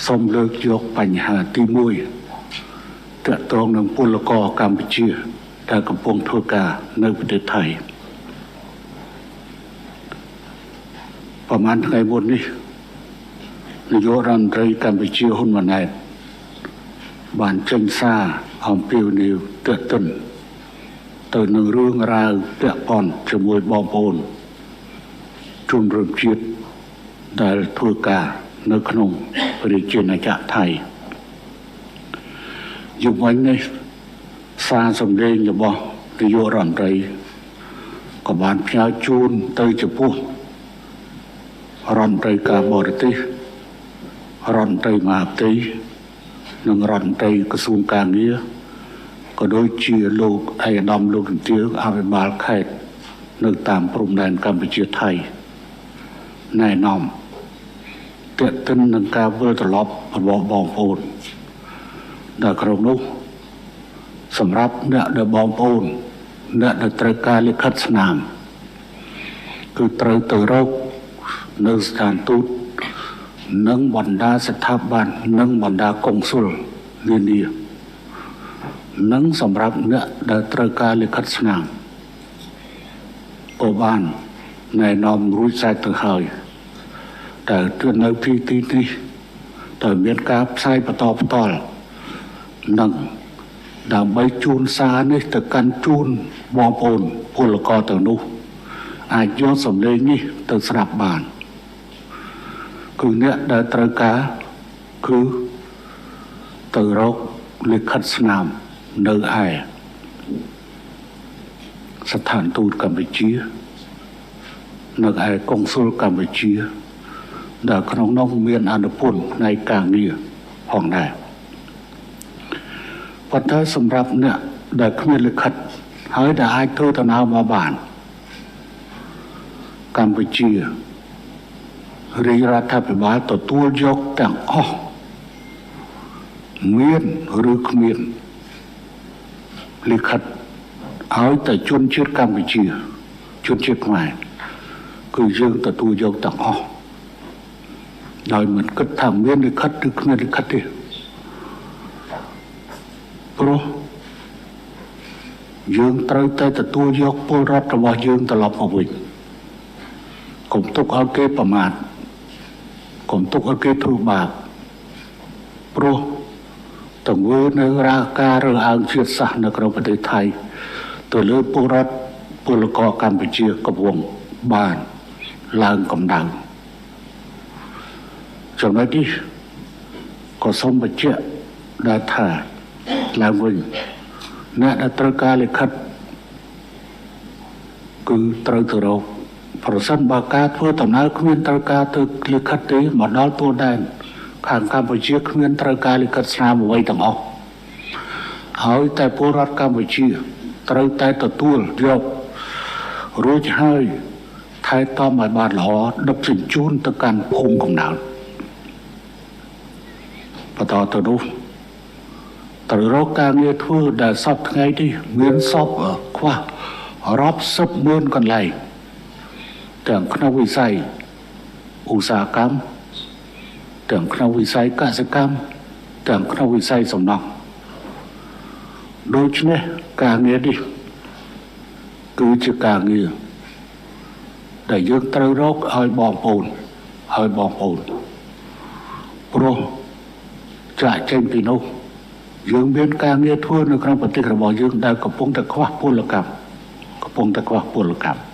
សូមលើកយកបញ្ហាទី1ទាក់ទងនឹងពលករកម្ពុជាដែលកំពុងធ្វើការនៅប្រទេសថៃប្រហែលថ្ងៃមុននេះនាយករដ្ឋមន្ត្រីកម្ពុជាហ៊ុនម៉ាណែតបានចេញសារអំពាវនាវទាក់ទិនទៅនឹងរឿងរ៉ាវពាក់ព័ន្ធជាមួយបងប្អូនជនរួមជាតិដែលធ្វើការនៅក្នុងប្រជាណាចក្រថៃយុវវ័យនេះសារសម្លេងរបស់នាយករដ្ឋមន្ត្រីក៏បានផ្ញើជូនទៅចំពោះរដ្ឋមន្ត្រីការបរទេសរដ្ឋមន្ត្រីមហាផ្ទៃនិងរដ្ឋមន្ត្រីក្រសួងកាងារក៏ដូចជាលោកឯកឧត្តមលោកជំទាវអភិបាលខេត្តនៅតាមព្រំដែនកម្ពុជាថៃណែនាំទាក់ទិននឹងការវិលត្រឡប់របស់បងប្អូនដែលក្នុងនោះសម្រាប់អ្នកដែលបងប្អូនអ្នកដែលត្រូវការលិខិតស្នាមគឺត្រូវទៅរកនៅស្ថានទូតនិងបណ្ដាស្ថាប័ននិងបណ្ដាកុងស៊ុលនានានិងសម្រាប់អ្នកដែលត្រូវការលិខិតស្នាមក៏បានណែនាំរួចស្រេចទៅហើយតែនៅទីនេះតែមានការផ្សាយបន្តផ្ទាល់និងដើម្បីជូនសារនេះទៅកាន់ជូនបងប្អូនពលករទាំងនោះអាចយកសម្លេងនេះទៅស្ដាប់បានគឺអ្នកដែលត្រូវការគឺទៅរកលិខិតស្នាមនៅឯស្ថានទូតកម្ពុជានៅឯកុងស៊ុលកម្ពុជាដែលក្នុងនោះមានអនុពលផ្នែកការងារផងដែរប៉ុន្តែសម្រាប់អ្នកដែលគ្មានលិខិតហើយដែលអាចធ្វើដំណើរមកបានកម្ពុជារាជរដ្ឋាភិបាលទទួលយកទាំងអស់មានឬគ្មានលិខិតឲ្យតែជនជាតិកម្ពុជាជនជាតិខ្មែរគឺយើងទទួលយកទាំងអស់ដោយមិនគិតថាមានលិខិតឬគ្មានលិខិតទេព្រោះយើងត្រូវតែទទួលយកពលរដ្ឋរបស់យើងត្រឡប់មកវិញកុំទុកឲ្យគេប្រមាថកុំទុកឲ្យគេធ្វើបាបព្រោះទង្វើនៅរាការរើសអើងជាតិសាសន៍នៅក្នុងប្រទេសថៃទៅលើពលរដ្ឋពលករកម្ពុជាកំពុងបានឡើងកម្ដៅចំណុចនេះក៏សូមបញ្ជាក់ដែលថាឡើងវិញអ្នកដែលត្រូវការលិខិតគឺត្រូវទៅរកប្រសិនបើការធ្វើដំណើរគ្មានត្រូវការទៅលិខិតទេមកដល់ទួលដែនខាងកម្ពុជាគ្មានត្រូវការលិខិតស្នាមអ្វីទាំងអស់ហើយតែពលរដ្ឋកម្ពុជាត្រូវតែទទួលយករួចហើយថែទាំឲ្យបានល្អដឹកជញ្ជូនទៅកាន់ភូមិកំណើតបន្តទៅនោះត្រូវរកការងារធ្វើដែលសពថ្ងៃនេះមានសពខ្វះរាប់សិបម៉ឺនកន្លែងទាំងក្នុងវិស័យឧស្សាហកម្មទាំងក្នុងវិស័យកសិកម្មទាំងក្នុងវិស័យសំណង់ដូច្នេះការងារនេះគឺជាការងារដែលយើងត្រូវរកឲ្យបងប្អូនព្រោះចាក់ចេញពីនោះយើងមានការងារធ្វើនៅក្នុងប្រទេសរបស់យើងដែលកំពុងតែខ្វះពលកម្ម